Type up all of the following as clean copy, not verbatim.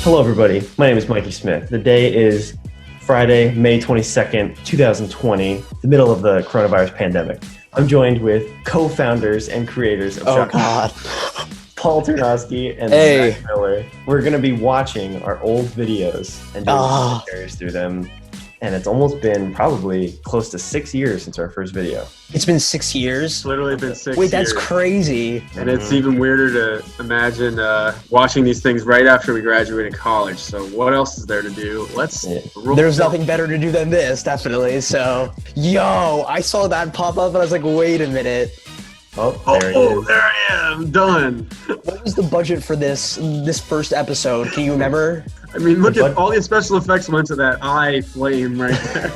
Hello, everybody. My name is Mikey Smith. The day is Friday, May 22nd, 2020, the middle of the coronavirus pandemic. I'm joined with co-founders and creators of ShockWave, Paul Tarnowski and Zach Miller. We're going to be watching our old videos and doing commentaries through them. And it's almost been probably close to 6 years since our first video. It's been 6 years? It's literally been 6 years. Wait, that's crazy. And it's even weirder to imagine watching these things right after we graduated college. So what else is there to do? There's nothing better to do than this, definitely. So, yo, I saw that pop up and I was like, wait a minute. There it is. There I am, done. What was the budget for this first episode? Can you remember? I mean, look at all the special effects went to that eye flame right there.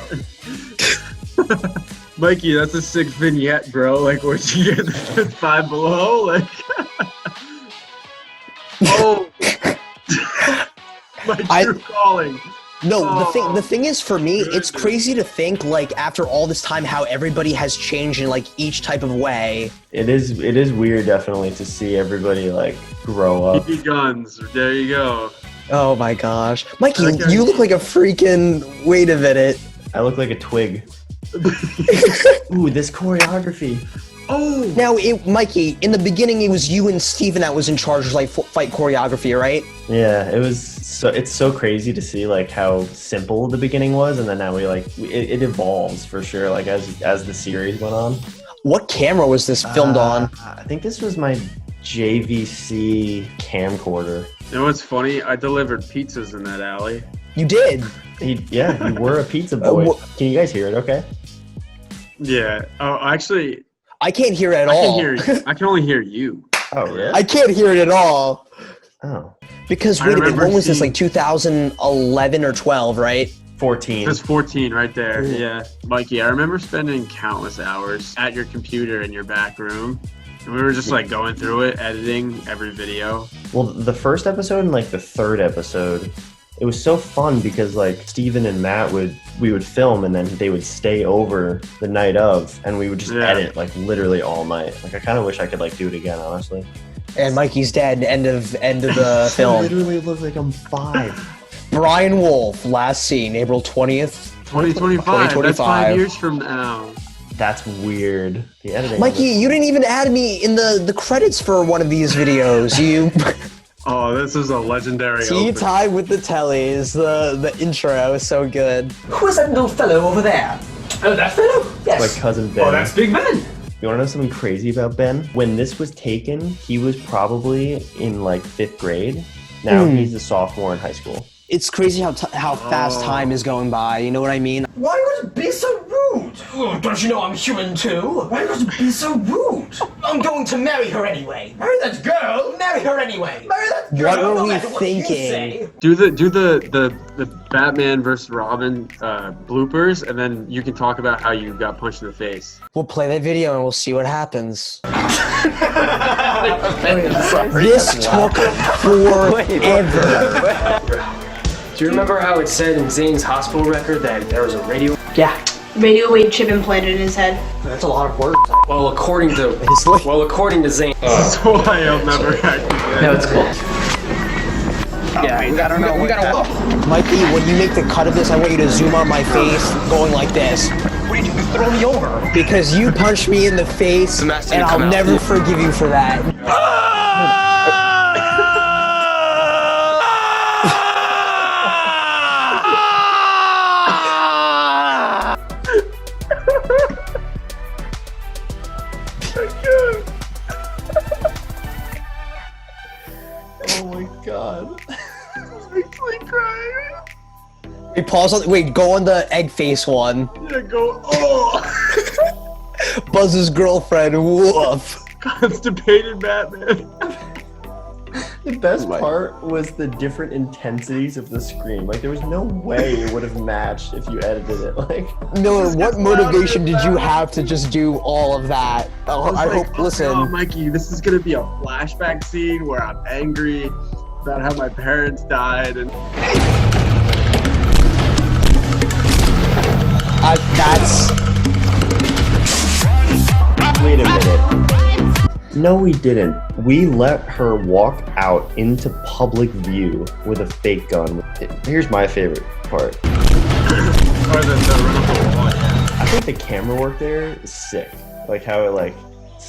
Mikey, that's a sick vignette, bro. Like, where'd you get the Five Below? Like, my true calling. No, the thing is, for me, it's crazy to think, like, after all this time, how everybody has changed in, like, each type of way. It is weird, definitely, to see everybody, like, grow up. BB guns, there you go. Oh my gosh. Mikey, you look like a freaking... Wait a minute. I look like a twig. Ooh, this choreography. Oh! Now, Mikey, in the beginning, it was you and Steven that was in charge of, like, fight choreography, right? Yeah, it's so crazy to see, like, how simple the beginning was, and then now it evolves for sure, like, as the series went on. What camera was this filmed on? I think this was my JVC camcorder. You know what's funny? I delivered pizzas in that alley. You did? You were a pizza boy. Can you guys hear it okay? Yeah. Oh, actually... I can't hear it at all. I can only hear you. Oh, really? I can't hear it at all. Oh. Because, wait a minute, when was this, like 2011 or 12, right? 14. That's 14 right there, yeah. Mikey, I remember spending countless hours at your computer in your back room. And we were just like going through it, editing every video. Well, the first episode and like the third episode, it was so fun because like Steven and Matt we would film and then they would stay over the night of and we would just edit like literally all night. Like I kind of wish I could like do it again, honestly. And Mikey's dead. End of the film. Literally looks like I'm 5. Brian Wolf, last seen April 20th, 2025. That's 5 years from now. That's weird. The editing. Mikey, you didn't even add me in the credits for one of these videos. You. Oh, this is a legendary. Tea time with the tellies. The intro is so good. Who is that little fellow over there? Oh, that fellow? Yes. My cousin Ben. Oh, that's Big Ben. You wanna know something crazy about Ben? When this was taken, he was probably in like 5th grade. Now he's a sophomore in high school. It's crazy how fast time is going by. You know what I mean? Why would it be so rude? Oh, don't you know I'm human too? Why would it be so rude? I'm going to marry her anyway. Marry that girl. Marry her anyway. Marry that girl. What were we thinking? Do the Batman versus Robin bloopers, and then you can talk about how you got punched in the face. We'll play that video and we'll see what happens. This took forever. Do you remember how it said in Zane's hospital record that there was a radio? Yeah. Radio wave chip implanted in his head. That's a lot of words. Well, according to Zane. That's why I'll never actually. No, it's cool. Yeah, we gotta Mikey, when you make the cut of this, I want you to zoom on my face, going like this. What are you doing? Throw me over. Because you punched me in the face, and I'll never forgive you for that. Oh my god. I'm actually crying. Wait, pause on. Wait, go on the egg face one. Yeah, go. Oh. Buzz's girlfriend. Woof. Constipated Batman. The best part was the different intensities of the scream. Like, there was no way it would have matched if you edited it. Like, Miller, what motivation did you have to just do all of that? I hope, listen. Oh, Mikey, this is gonna be a flashback scene where I'm angry about how my parents died and... That's... Wait a minute. No, we didn't. We let her walk out into public view with a fake gun. Here's my favorite part. Or the rental one. I think the camera work there is sick. Like how it like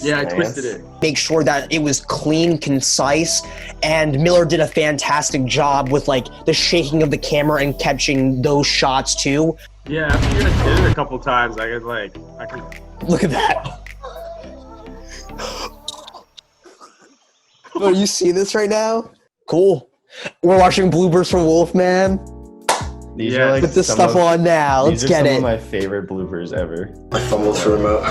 Yeah, I slants. twisted it. Make sure that it was clean, concise, and Miller did a fantastic job with like the shaking of the camera and catching those shots too. Yeah, after you guys did it a couple times, I could. Look at that. Oh, you see this right now? Cool. We're watching bloopers from Wolfman. These Yeah. are like Put this some stuff of, on now. Let's these are get some it. of my favorite bloopers ever. I fumbled for the remote.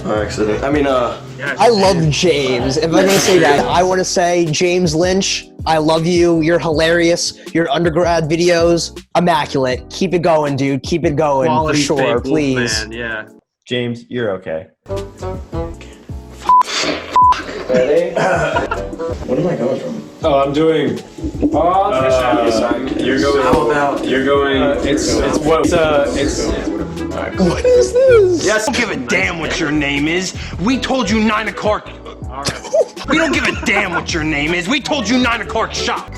By accident. I mean, Yeah, I love James. If I'm gonna say that, I want to say James Lynch. I love you. You're hilarious. Your undergrad videos, immaculate. Keep it going, dude. Keep it going quality for sure, fake please. Wolfman, yeah. James, you're okay. ready? What am I going from? Oh, I'm doing. You're going. How about? You're going. It's what? It's. What is this? Yes. Don't give a damn what your name is. We told you 9 o'clock. We don't give a damn what your name is. We told you 9 o'clock shop.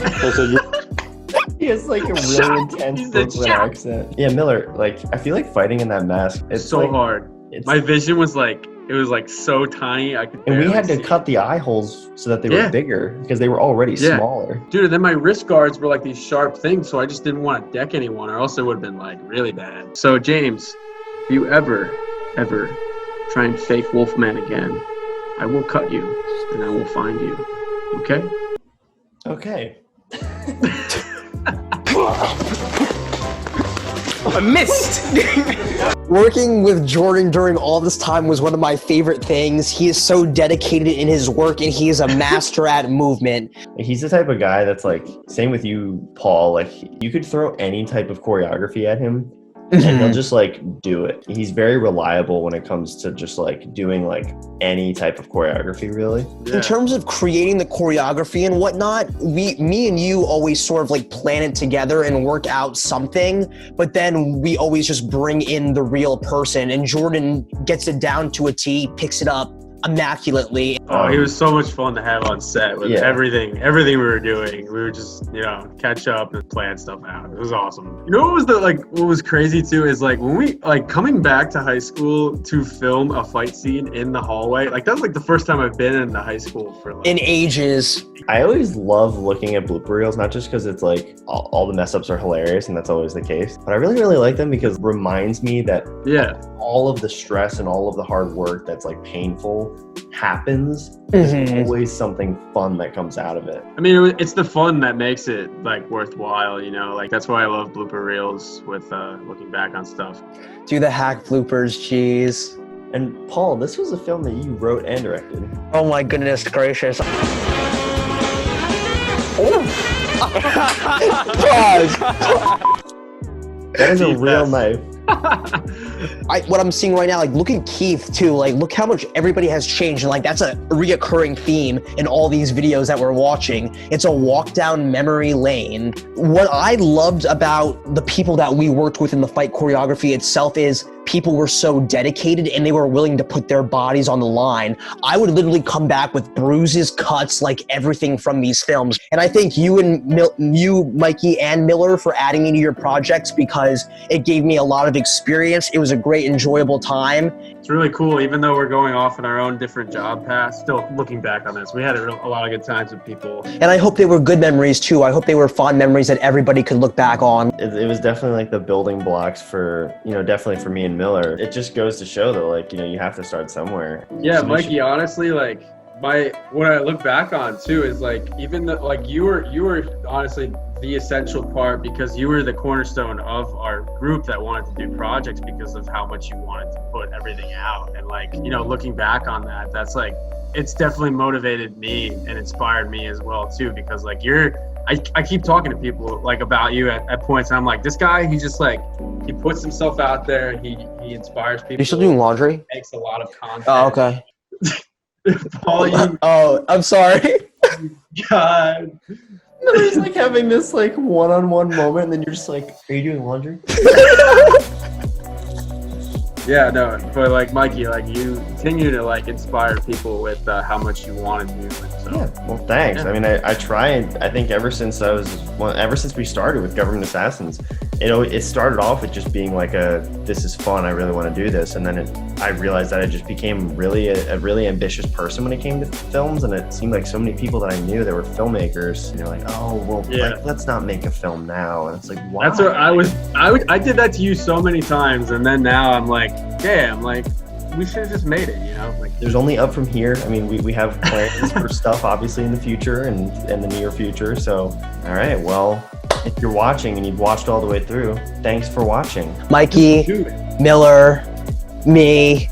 He has like a really intense He's a Brooklyn chap. accent. Yeah, Miller, like I feel like fighting in that mask. It's so like, hard. It's, My vision was like, it was like so tiny. I could. and we barely had to see. cut the eye holes so that they Yeah. were bigger because they were already Yeah. smaller. Dude, and then my wrist guards were like these sharp things, so I just didn't want to deck anyone, or else it would have been like really bad. So James, if you ever try and fake Wolfman again, I will cut you and I will find you. Okay? Okay. I missed. Working with Jordan during all this time was one of my favorite things. He is so dedicated in his work and he is a master at movement. He's the type of guy that's like, same with you, Paul. Like you could throw any type of choreography at him and he'll just like do it. He's very reliable when it comes to just like doing like any type of choreography, really. In terms of creating the choreography and whatnot, me and you always sort of like plan it together and work out something, but then we always just bring in the real person and Jordan gets it down to a T, picks it up immaculately. Oh, he was so much fun to have on set with Yeah. everything we were doing. We would just, catch up and plan stuff out. It was awesome. You know what was crazy too is like when we like coming back to high school to film a fight scene in the hallway. Like that was like the first time I've been in the high school for like In ages. I always love looking at blooper reels, not just because it's like all the mess ups are hilarious and that's always the case, but I really, really like them because it reminds me that all of the stress and all of the hard work that's like painful happens. There's always something fun that comes out of it. I mean, it's the fun that makes it like worthwhile, like that's why I love blooper reels with looking back on stuff. Do the hack bloopers, jeez. And Paul, this was a film that you wrote and directed. Oh my goodness gracious. That is a real knife. What I'm seeing right now, like look at Keith too, like look how much everybody has changed, and like that's a reoccurring theme in all these videos that we're watching. It's a walk down memory lane. What I loved about the people that we worked with in the fight choreography itself is people were so dedicated and they were willing to put their bodies on the line. I would literally come back with bruises, cuts, like everything from these films. And I thank you and Mikey and Miller for adding me to your projects because it gave me a lot of experience. It was a great, enjoyable time. It's really cool, even though we're going off in our own different job paths. Still looking back on this, we had a lot of good times with people. And I hope they were good memories too. I hope they were fond memories that everybody could look back on. It was definitely like the building blocks for, definitely for me and Miller. It just goes to show that like, you have to start somewhere. Yeah, So Mikey, honestly, like what I look back on too is like even though like you were honestly the essential part because you were the cornerstone of our group that wanted to do projects because of how much you wanted to put everything out. And like, looking back on that, that's like, it's definitely motivated me and inspired me as well too, because like I keep talking to people like about you at points and I'm like, this guy, he just like, he puts himself out there. He inspires people. You still doing laundry? Makes a lot of content. Oh, okay. Paul, you Oh, I'm sorry. God. Miller's like having this like one-on-one moment and then you're just like, are you doing laundry? Yeah, no, but like Mikey, like you continue to like inspire people with how much you want to do. So. Yeah, well, thanks. Yeah. I mean, I try, and I think ever since we started with Government Assassins, it started off with just being like this is fun, I really want to do this, and then I realized that I just became really a really ambitious person when it came to films, and it seemed like so many people that I knew that were filmmakers, and they're like, oh, well, like, let's not make a film now, and it's like, why? That's what I did that to you so many times, and then now I'm like, damn, like we should have just made it, you know? Like there's only up from here. I mean, we have plans for stuff obviously in the future and in the near future. So, all right, well, if you're watching and you've watched all the way through, thanks for watching. Mikey, do it. Miller, me.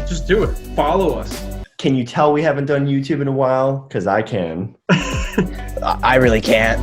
Just do it. Follow us. Can you tell we haven't done YouTube in a while? Because I can. I really can't.